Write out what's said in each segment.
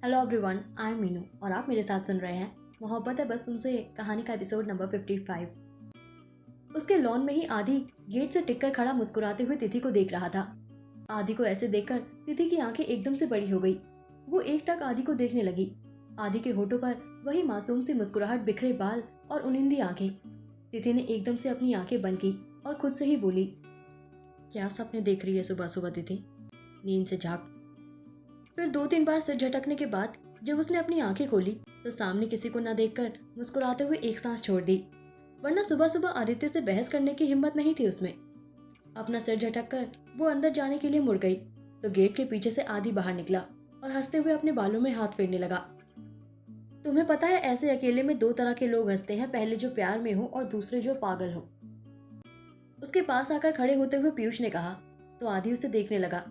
Hello everyone, I am Meenu और आप मेरे साथ सुन रहे हैं मोहब्बत है बस तुमसे कहानी का एपिसोड नंबर 55। उसके लॉन में ही आदि गेट से टिककर खड़ा मुस्कुराते हुए तिथि को देख रहा था। आदि को ऐसे देखकर तिथि की आंखें एकदम से बड़ी हो गई। वो एकटक आदि को देखने लगी। आदि के होठों पर वही मासूम सी मुस्कुराहट, बिखरे बाल और उनिंदी आंखें। तिथि ने एकदम से अपनी आंखें बंद की और खुद से ही बोली, क्या सपने देख रही है सुबह सुबह तिथि? नींद से जाग। फिर 2-3 बार सिर झटकने के बाद जब उसने अपनी आंखें खोली तो सामने किसी को न देखकर मुस्कुराते हुए एक सांस छोड़ दी। वरना सुबह सुबह आदित्य से बहस करने की हिम्मत नहीं थी उसमें। अपना सिर झटककर वो अंदर जाने के लिए मुड़ गई तो गेट के पीछे से आदि बाहर निकला और हंसते हुए अपने बालों में हाथ फेरने लगा। तुम्हें पता है, ऐसे अकेले में 2 तरह के लोग हंसते हैं, पहले जो प्यार में हो और दूसरे जो पागल हो। उसके पास आकर खड़े होते हुए पीयूष ने कहा तो आदि उसे देखने लगा।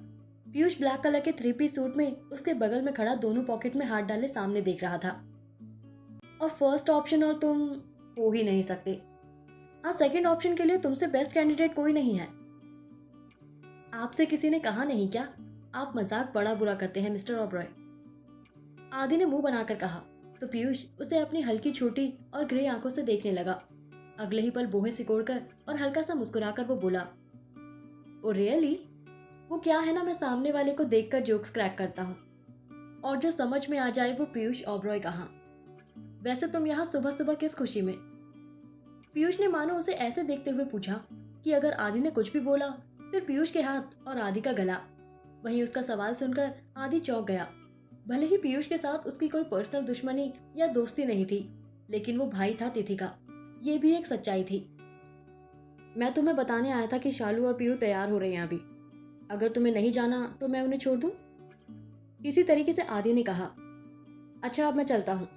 पीयूष ब्लैक कलर के 3 पीस सूट में उसके बगल में खड़ा दोनों पॉकेट में हाथ डाले सामने देख रहा था। और फर्स्ट ऑप्शन और तुम हो ही नहीं सकते। हाँ, सेकंड ऑप्शन के लिए तुमसे बेस्ट कैंडिडेट कोई नहीं है। आपसे किसी ने कहा नहीं क्या? आप मजाक बड़ा बुरा करते हैं मिस्टर ओबरॉय। आदि ने मुंह बनाकर कहा तो पीयूष उसे अपनी हल्की छोटी और ग्रे आंखों से देखने लगा। अगले ही पल बोहे सिकोड़कर और हल्का सा मुस्कुराकर वो बोला, ओ रियली? वो क्या है ना, मैं सामने वाले को देखकर जोक्स क्रैक करता हूँ और जो समझ में आ जाए वो पीयूष ओबरॉय कहाँ। वैसे तुम यहाँ सुबह सुबह किस खुशी में? पीयूष ने मानो उसे ऐसे देखते हुए पूछा कि अगर आदि ने कुछ भी बोला फिर पीयूष के हाथ और आदि का गला। वहीं उसका सवाल सुनकर आदि चौंक गया। भले ही पीयूष के साथ उसकी कोई पर्सनल दुश्मनी या दोस्ती नहीं थी, लेकिन वो भाई था तिथि का। ये भी एक सच्चाई थी। मैं तुम्हें बताने आया था कि शालू और पीयू तैयार हो रहे हैं अभी। अगर तुम्हें नहीं जाना तो मैं उन्हें छोड़ दूं? इसी तरीके से आदि ने कहा। अच्छा, अब मैं चलता हूँ।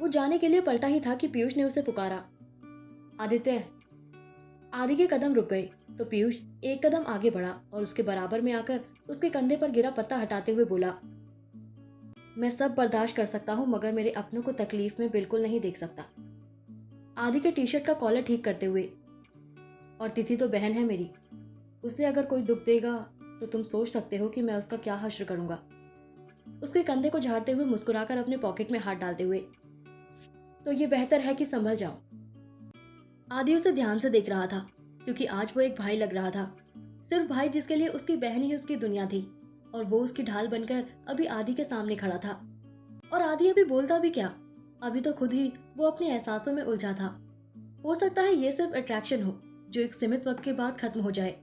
वो जाने के लिए पलटा ही था कि पीयूष ने उसे पुकारा, आदित्य। आदि के कदम रुक गए तो पीयूष एक कदम आगे बढ़ा और उसके बराबर में आकर उसके कंधे पर गिरा पत्ता हटाते हुए बोला, मैं सब बर्दाश्त कर सकता हूँ मगर मेरे अपनों को तकलीफ में बिल्कुल नहीं देख सकता। आदि के टी शर्ट का कॉलर ठीक करते हुए, और तिथि तो बहन है मेरी, उसे अगर कोई दुख देगा तो तुम सोच सकते हो कि मैं उसका क्या हश्र करूंगा। उसके कंधे को झाड़ते हुए मुस्कुराकर अपने पॉकेट में हाथ डालते हुए, तो ये बेहतर है कि संभल जाओ। आदि उसे ध्यान से देख रहा था क्योंकि आज वो एक भाई लग रहा था। सिर्फ भाई जिसके लिए उसकी बहन ही उसकी दुनिया थी और वो उसकी ढाल बनकर अभी आदि के सामने खड़ा था। और आदि अभी बोलता भी क्या, अभी तो खुद ही वो अपने एहसासों में उलझा था। हो सकता है ये सिर्फ अट्रैक्शन हो जो एक सीमित वक्त के बाद खत्म हो जाए,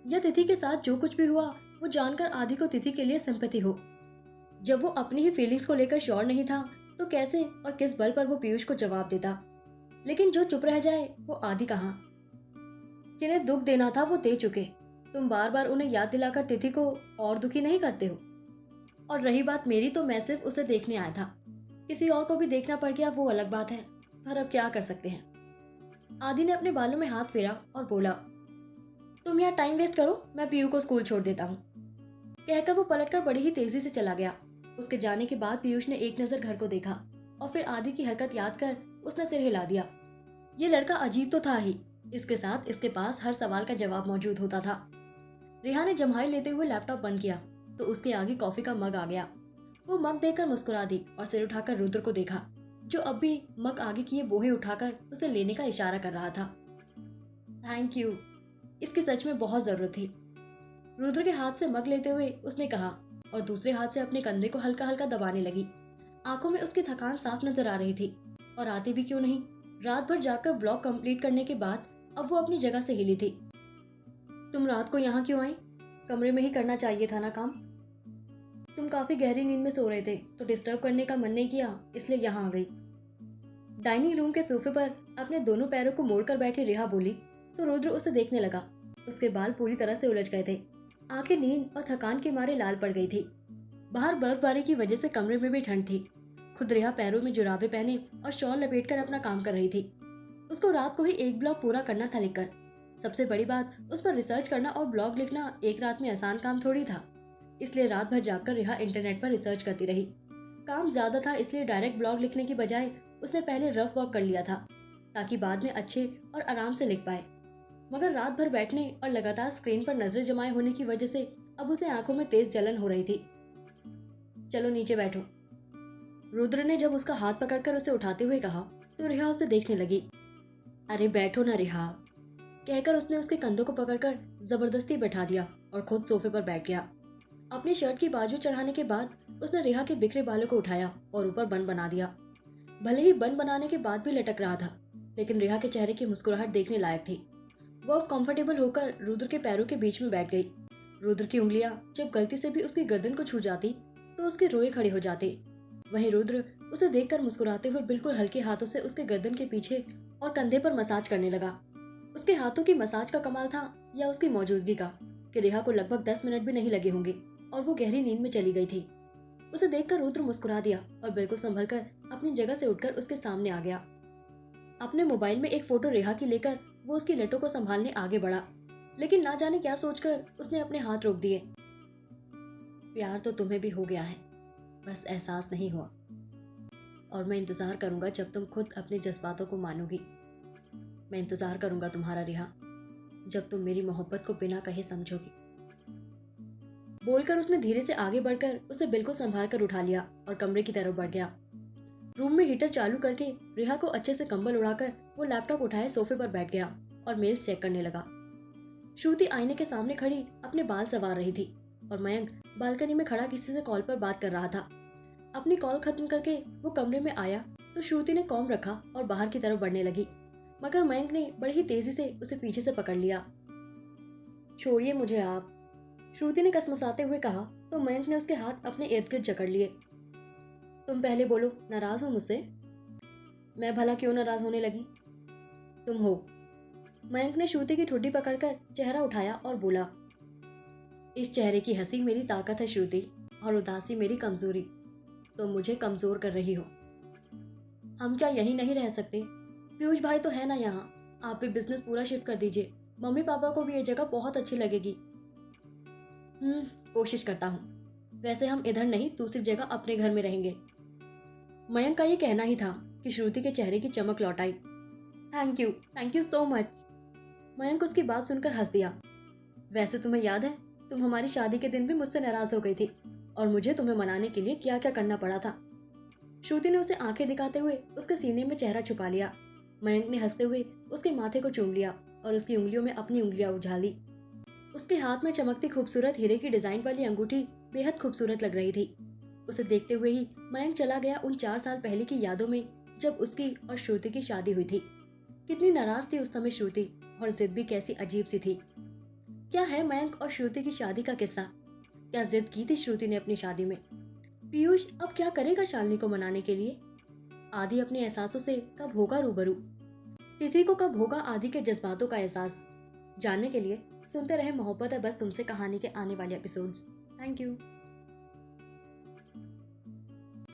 या तिथि के साथ जो कुछ भी हुआ वो जानकर आदि को तिथि के लिए सिंपैथी हो। जब वो अपनी ही फीलिंग्स को लेकर श्योर नहीं था तो कैसे और किस बल पर वो पीयूष को जवाब देता। लेकिन जो चुप रह जाए वो आदि कहाँ। जिन्हें दुख देना था वो दे चुके। तुम बार बार उन्हें याद दिलाकर तिथि को और दुखी नहीं करते हो। और रही बात मेरी, तो मैं सिर्फ उसे देखने आया था। किसी और को भी देखना पड़ गया वो अलग बात है, पर अब क्या कर सकते हैं। आदि ने अपने बालों में हाथ फेरा और बोला, तुम यहाँ टाइम वेस्ट करो, मैं पीयू को स्कूल छोड़ देता हूँ। कहकर वो पलटकर बड़ी ही तेजी से चला गया। उसके जाने के बाद पीयूष ने एक नजर घर को देखा और फिर आदि की हरकत याद कर उसने सिर हिला दिया। ये लड़का अजीब तो था ही, इसके साथ इसके पास हर सवाल का जवाब मौजूद होता था। रिहा ने जम्हाई लेते हुए लैपटॉप बंद किया तो उसके आगे कॉफी का मग आ गया। वो मग देखकर मुस्कुरा दी और सिर उठाकर रुद्र को देखा, जो अब भी मग आगे किए बोहे उठाकर उसे लेने का इशारा कर रहा था। थैंक यू, इसकी सच में बहुत जरूरत थी। रुद्र के हाथ से मग लेते हुए उसने कहा और दूसरे हाथ से अपने कंधे को हल्का हल्का दबाने लगी। आंखों में उसकी थकान साफ नजर आ रही थी। और आती भी क्यों नहीं, रात भर जाकर ब्लॉक कंप्लीट करने के बाद अब वो अपनी जगह से हिली थी। तुम रात को यहाँ क्यों आई? कमरे में ही करना चाहिए था ना काम। तुम काफी गहरी नींद में सो रहे थे तो डिस्टर्ब करने का मन नहीं किया, इसलिए यहाँ आ गई। डाइनिंग रूम के सोफे पर अपने दोनों पैरों को मोड़कर बैठी रिहा बोली तो रुद्र उसे देखने लगा। उसके बाल पूरी तरह से उलझ गए थे। आंखें नींद और थकान के मारे लाल पड़ गई थी। बाहर बर्फबारी की वजह से कमरे में भी ठंड थी। खुद रिहा पैरों में जुराबे पहने और शॉल लपेटकर अपना काम कर रही थी। उसको रात को ही एक ब्लॉग पूरा करना था लिखकर। सबसे बड़ी बात, उस पर रिसर्च करना और ब्लॉग लिखना एक रात में आसान काम थोड़ी था। इसलिए रात भर जागकर रिहा इंटरनेट पर रिसर्च करती रही। काम ज्यादा था इसलिए डायरेक्ट ब्लॉग लिखने की बजाय उसने पहले रफ वर्क कर लिया था ताकि बाद में अच्छे और आराम से लिख पाए। मगर रात भर बैठने और लगातार स्क्रीन पर नजर जमाए होने की वजह से अब उसे आंखों में तेज जलन हो रही थी। चलो नीचे बैठो। रुद्र ने जब उसका हाथ पकड़कर उसे उठाते हुए कहा तो रिहा उसे देखने लगी। अरे बैठो ना रिहा, कहकर उसने उसके कंधों को पकड़कर जबरदस्ती बैठा दिया और खुद सोफे पर बैठ गया। अपनी शर्ट की बाजू चढ़ाने के बाद उसने रिहा के बिखरे बालों को उठाया और ऊपर बन बना दिया। भले ही बन बनाने के बाद भी लटक रहा था, लेकिन रिहा के चेहरे की मुस्कुराहट देखने लायक थी। वो अब कंफर्टेबल होकर रुद्र के पैरों के बीच में बैठ गई। रुद्र की उंगलियां जब गलती से भी उसकी गर्दन को छू जाती तो उसके रोए खड़े हो जाते। वहीं रुद्र उसे देखकर मुस्कुराते हुए बिल्कुल हल्के हाथों से उसके गर्दन के पीछे और कंधे पर मसाज करने लगा। उसके हाथों की मसाज का कमाल था या उसकी मौजूदगी का कि रिहा को लगभग 10 मिनट भी नहीं लगे होंगे और वो गहरी नींद में चली गई थी। उसे देखकर रुद्र मुस्कुरा दिया और बिल्कुल संभल कर अपनी जगह से उठकर उसके सामने आ गया। अपने मोबाइल में एक फोटो रिहा की लेकर वो उसकी लटों को संभालने आगे बढ़ा, लेकिन ना जाने क्या सोचकर उसने अपने हाथ रोक दिए। प्यार तो तुम्हें भी हो गया है, बस एहसास नहीं हुआ, और मैं इंतजार करूंगा जब तुम खुद अपने जज्बातों को मानोगी। मैं इंतजार करूंगा तुम्हारा रिहा, जब तुम मेरी मोहब्बत को बिना कहे समझोगी। बोलकर उसने धीरे से आगे बढ़कर उसे बिल्कुल संभाल कर उठा लिया और कमरे की तरफ बढ़ गया। रूम में हीटर चालू करके रिहा को अच्छे से कंबल उड़ाकर वो लैपटॉप उठाए सोफे पर बैठ गया और मेल्स चेक करने लगा। श्रुति आईने के सामने खड़ी अपने बाल संवार रही थी और मयंक बालकनी में खड़ा किसी से कॉल पर बात कर रहा था। अपनी कॉल खत्म करके वो कमरे में आया तो श्रुति ने कॉम रखा और बाहर की तरफ बढ़ने लगी, मगर मयंक ने बड़ी ही तेजी से उसे पीछे से पकड़ लिया। छोड़िए मुझे आप, श्रुति ने कसमसाते हुए कहा तो मयंक ने उसके हाथ अपने इर्द गिर्द जकड़ लिए। तुम पहले बोलो, नाराज हो मुझसे? मैं भला क्यों नाराज होने लगी? तुम हो। मयंक ने श्रुति की ठुड्डी पकड़कर चेहरा उठाया और बोला, इस चेहरे की हंसी मेरी ताकत है श्रुति, और उदासी मेरी कमजोरी। तो मुझे कमजोर कर रही हो। हम क्या यही नहीं रह सकते? पीयूष भाई तो है ना यहाँ, आप भी बिजनेस पूरा शिफ्ट कर दीजिए, मम्मी पापा को भी ये जगह बहुत अच्छी लगेगी। कोशिश करता हूँ। वैसे हम इधर नहीं दूसरी जगह अपने घर में रहेंगे। मयंक का ये कहना ही था कि श्रुति के चेहरे की चमक लौट आई। Thank you so much. Mayank उसकी बात सुनकर हंस दिया। वैसे तुम्हें याद है, तुम हमारी शादी के दिन भी मुझसे नाराज हो गई थी और मुझे तुम्हें मनाने के लिए क्या क्या करना पड़ा था। श्रुति ने उसे आंखें दिखाते हुए उसके सीने में चेहरा छुपा लिया। मयंक ने हंसते हुए उसके माथे को चूम लिया और उसकी उंगलियों में अपनी उंगलियां उछाली। उसके हाथ में चमकती खूबसूरत हीरे की डिजाइन वाली अंगूठी बेहद खूबसूरत लग रही थी। उसे देखते हुए ही मयंक चला गया उन 4 साल पहले की यादों में, जब उसकी और श्रुति की शादी हुई थी। कितनी नाराज थी उस समय श्रुति, और जिद भी कैसी अजीब सी थी। क्या है मयंक और श्रुति की शादी का किस्सा? क्या जिद की थी श्रुति ने अपनी शादी में? पीयूष अब क्या करेगा शालिनी को मनाने के लिए? आदि अपने एहसासों से कब होगा रूबरू? तिथि को कब होगा आदि के जज्बातों का एहसास? जानने के लिए सुनते रहे मोहब्बत है बस तुमसे कहानी के आने वाले एपिसोड्स। Thank you.